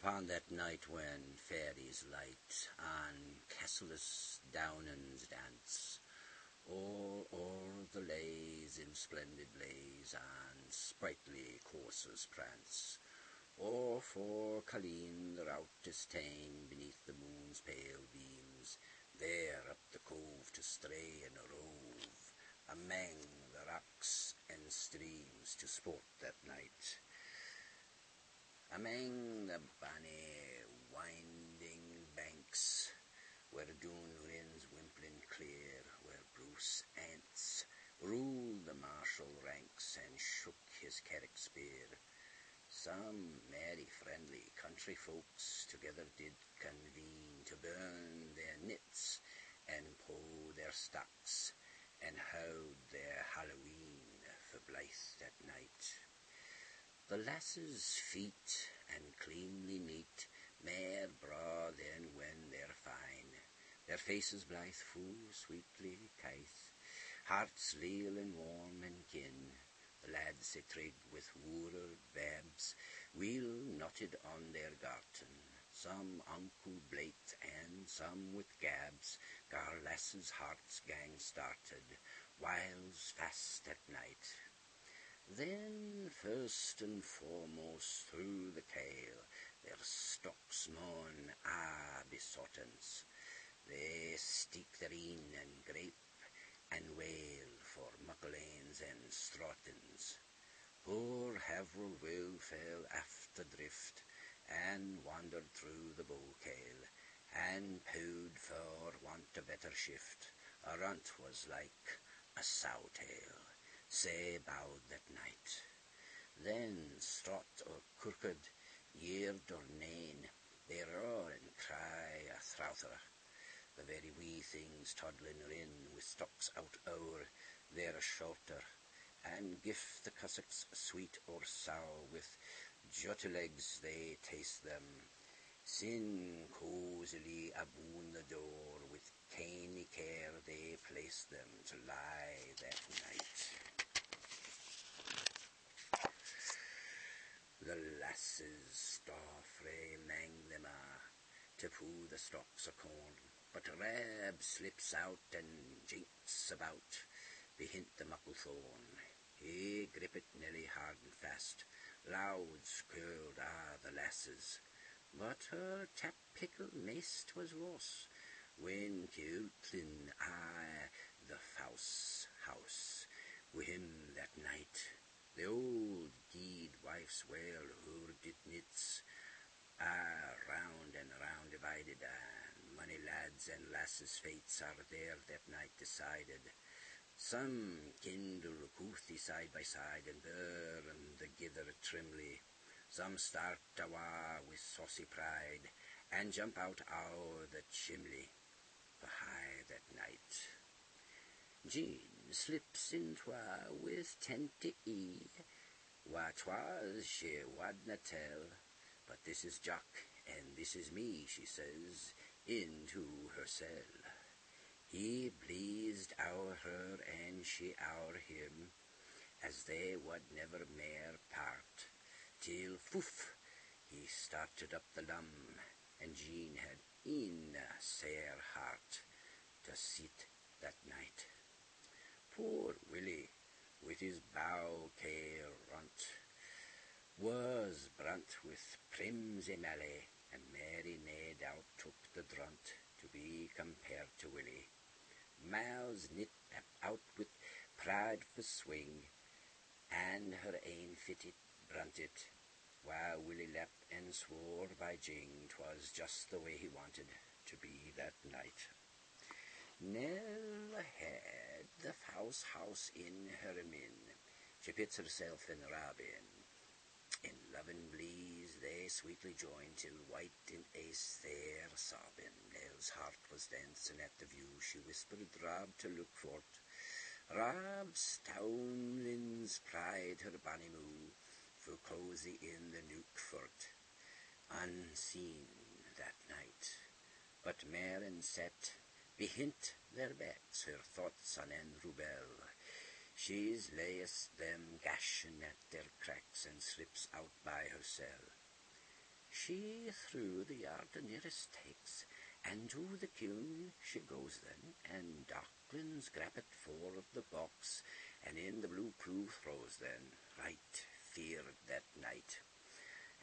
Upon that night when fairies light on Cassilus Downan's dance, all o'er the lays in splendid blaze on sprightly coursers prance, or for Colleen the rout is ta'en beneath the moon's pale beams, there up the cove to stray and rove, amang the rocks and streams to sport that night. Among the bonny winding banks, where Doon rins wimpling clear, where Bruce Ants ruled the martial ranks and shook his carrick spear, some merry friendly country folks together did convene to burn their knits and poe their stocks, and howd their Halloween for Blythe that night. The lasses' feet and cleanly neat, mair braw than when they're fine, their faces blithe full sweetly kythe, hearts leal and warm and kin, the lads sae trig with woorer babs, weel knotted on their garten, some unco blate and some with gabs, gar lasses' hearts gang started, whiles fast at night. Then first and foremost through the kail their stocks maun besottens. They steek therein and grape and wail for muckleains and straughtens. Poor Haverel Will fell after drift and wandered through the bow-kail, and powed for want a better shift. A runt was like a sow-tail, sae bowed that night. Then straught or crooked, yeard or nane, they roar and cry a throuther, the very wee things toddling in with stocks out o'er their shoulder, and gif the cassocks sweet or sour, with jutty legs they taste them, sin cosily aboon the door, with tiny care they place them to lie that night. The lasses staw frae mang them to poo the stalks o' corn, but Rab slips out and jinks about behint the muckle thorn. He grippit Nelly hard and fast, loud skirled the lasses, but her tap pickle maist was worse, when Kiltlin the fouse house wi' him that night. The old guidewife's well heard it knits, round and round divided, and many lads and lasses' fates are there that night decided. Some kindle couthie side by side and burn the gither trimly. Some start awa with saucy pride and jump out o'er the chimley for high that night. Jean slips in twa with tenty what 'twas she wadna tell, but this is Jock and this is me, she says, into her cell. He pleased our her and she our him, as they would never mair part, till foof, he started up the lum, and Jean had in a sair heart to sit that night. Poor Willie, with his bow-kail runt, was brunt with primsy mallee, and Mary nae doubt took the drunt to be compared to Willie. Miles knit out with pride for swing, and her ain fitted brunted, while Willie leapt and swore by Jing 'twas just the way he wanted to be that night. Nell had the house in her min. She pits herself in Robin. In loving bleeze they sweetly joined, till white in ace there sobbing. Nell's heart was dancing at the view. She whispered Rob to look for't. Rob's townlin's pride her bonny moo, full cosy in the nook fort, unseen that night. But Marin sat behint their backs, her thoughts on Andrew Bell. She's layest them gashin' at their cracks, and slips out by hersel. She through the yard the nearest takes, and to the kiln she goes then, and Darklins grabbit four of the box, and in the blue pool throws then, right feared that night.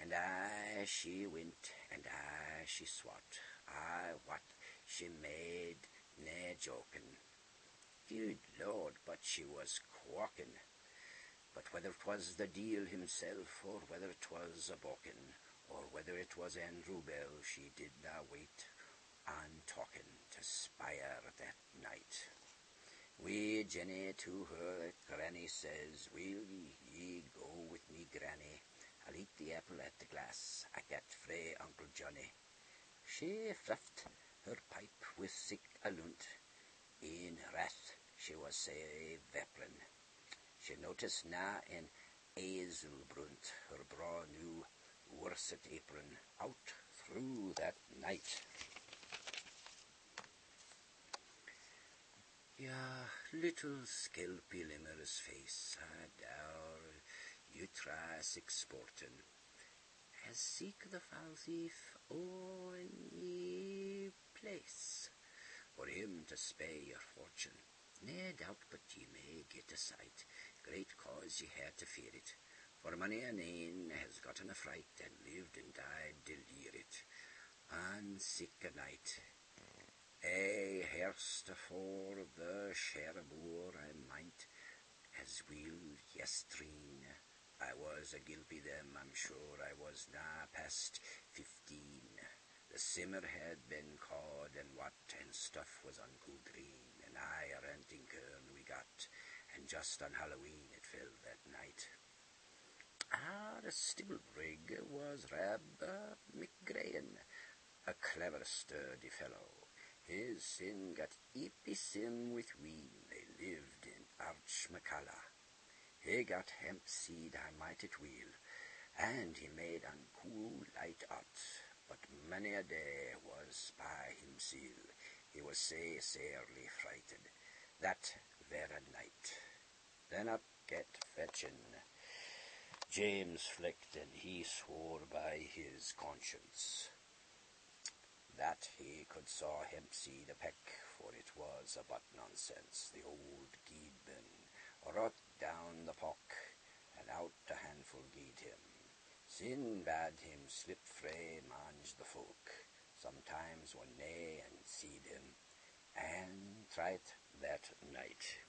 And aye she went, and aye she swat, aye what she made nae joking. Good Lord, but she was quawking. But whether 'twas the deil himself, or whether 'twas a bawkin, or whether it was Andrew Bell, she did na wait on talking to spire that night. Wee Jenny to her granny says, "Will ye go with me, granny? I'll eat the apple at the glass I got frae Uncle Johnny." She fluffed her pipe with sic a lunt. In wrath she was sae vepprin. She noticed na in Azelbrunt her braw new worsted apron out through that night. Ja, little skelpy limmer's face, dour you try sic sportin', as seek the foul thief o'er in ye place, for him to spay your fortune. Nae doubt but ye may get a sight, great cause ye hae to fear it, for many an ane has gotten a fright, and lived and died delir it, on sic a night. I hearst afore the Cherbourg I might, as weel yestreen. I was a gilpy them, I'm sure I was na past 15. The simmer had been cawed and what, and stuff was unco green, and I a ranting kern we got, and just on Halloween it fell that night. The stibble brig was Rab McGrahan, a clever sturdy fellow. His sin got eepy sim with ween, they lived in Archmacalla. He got hemp seed I might at wheel, and he made uncool light out, but many a day was by himsel, he was sae sairly frighted, that very night. Then up get fetchin' James Flicked, and he swore by his conscience that he could saw hemp seed a peck, for it was a but nonsense. The old geedman wrought down the pock, and out a handful gied him. Sin bade him slip frae mange the folk, sometimes one nay and seed him, and tried that night.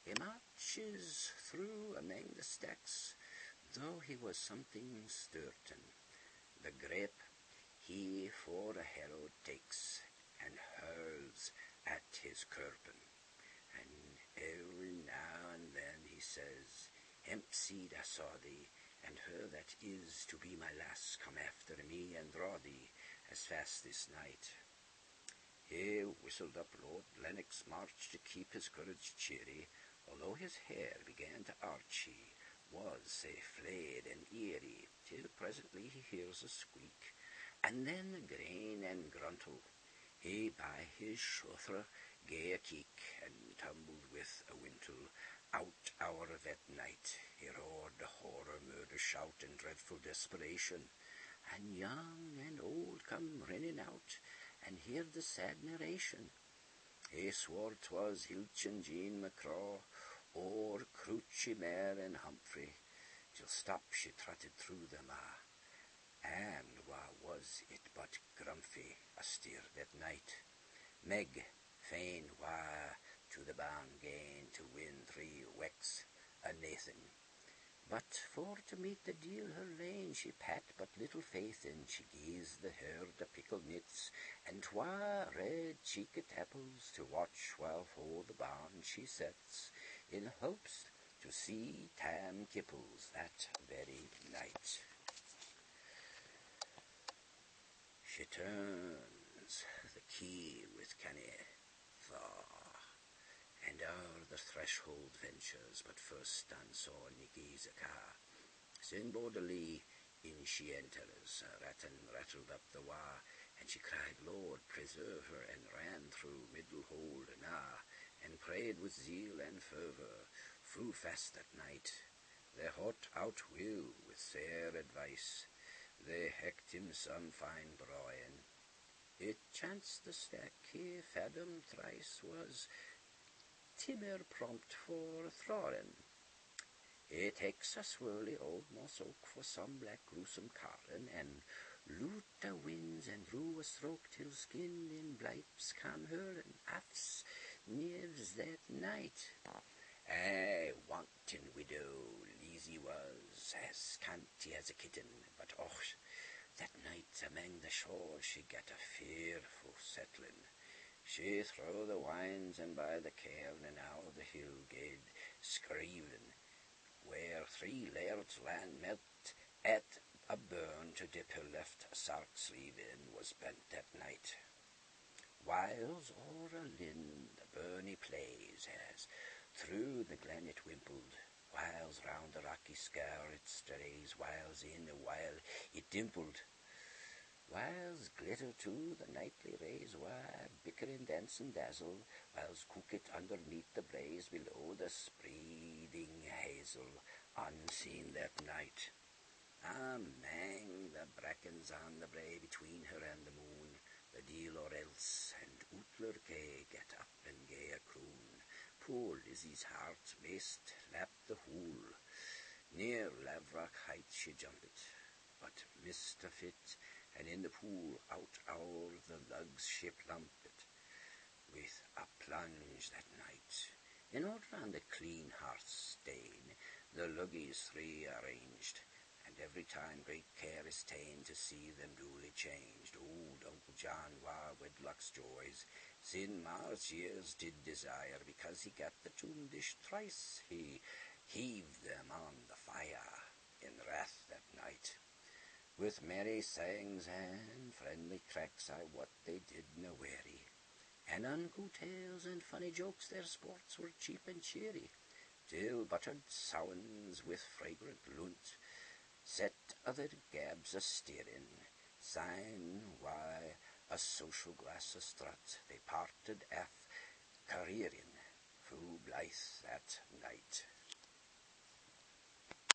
He marches through among the stacks, though he was something sturton. The grape he for a herald takes, and hurls at his curpin, and every now and then he says, "Hemp seed, I saw thee, and her that is to be my lass, come after me and draw thee as fast this night." He whistled up Lord Lennox March to keep his courage cheery, although his hair began to arch. He was sae flayed and eerie, till presently he hears a squeak, and then a grain and gruntle. He by his shouther gae a keek, and tumbled with a wintle out our that night. He roared a horror murder shout in dreadful desperation, and young and old come rinning out, and heard the sad narration. He swore 'twas Hilchin Jean McCraw, or Crouchy Mare and Humphrey, till stop she trotted through them a'. And wha was it but Grumpy astir that night? Meg fain wha to the barn gain to win 3 wecks a Nathan. But for to meet the deal her lane she pat but little faith in. She gies the herd a pickled nits, and 2 red-cheeked apples to watch while for the barn she sets, in hopes to see Tam Kipples that very night. She turns the key with canny thaw, and o'er the threshold ventures, but first on saw Nicky's a car. Sin bodily in she enters, rattan rattled up the wa, and she cried, "Lord, preserve her," and ran through middle hold and and prayed with zeal and fervour, flew fast that night. They hot out will with sair advice, they hecked him some fine broin. It chanced the stack he fed him thrice was timmer prompt for thrawin. It takes a swirly old moss oak for some black gruesome carlin, and loot the winds and rue a stroke till skinned in blipes come hurlin' afts knives that night. Aye, wanton widow, Lizzie was, as canty as a kitten, but och, that night amang the shawls she gat a fearful settling. She throw the wines and by the cairn and out the hill gaed screeving, where 3 lairds land met at a burn to dip her left sark sleeve in was bent that night. Whiles o'er a linn the burnie plays as through the glen it wimpled, whiles round the rocky scaur it strays, whiles in a while it dimpled. Whiles glitter too the nightly rays, why bickering dance and dazzle, whiles cook it underneath the blaze below the spreading hazel, unseen that night. Amang the brackens on the brae between her and the moon, the deal or else, and Outler gay get up and gay a croon. Poor Lizzie's heart maist lapped the hool. Near Lavrock height she jumped, but missed a fit, and in the pool out o'er the lugs she plumped, with a plunge that night. In order on the clean hearth stain, the luggies 3 arranged, and every time great care is ta'en to see them duly changed. Old Uncle John war wedlock's joys, sin Mars years did desire, because he gat the tomb dish thrice, he heaved them on the fire in wrath that night. With merry sayings and friendly cracks, I wot they didna weary, and unco tales and funny jokes their sports were cheap and cheery, till buttered sowens with fragrant lunt set other gabs a-steering, syne why a social glass a-strut they parted aff careering, fu blithe that night.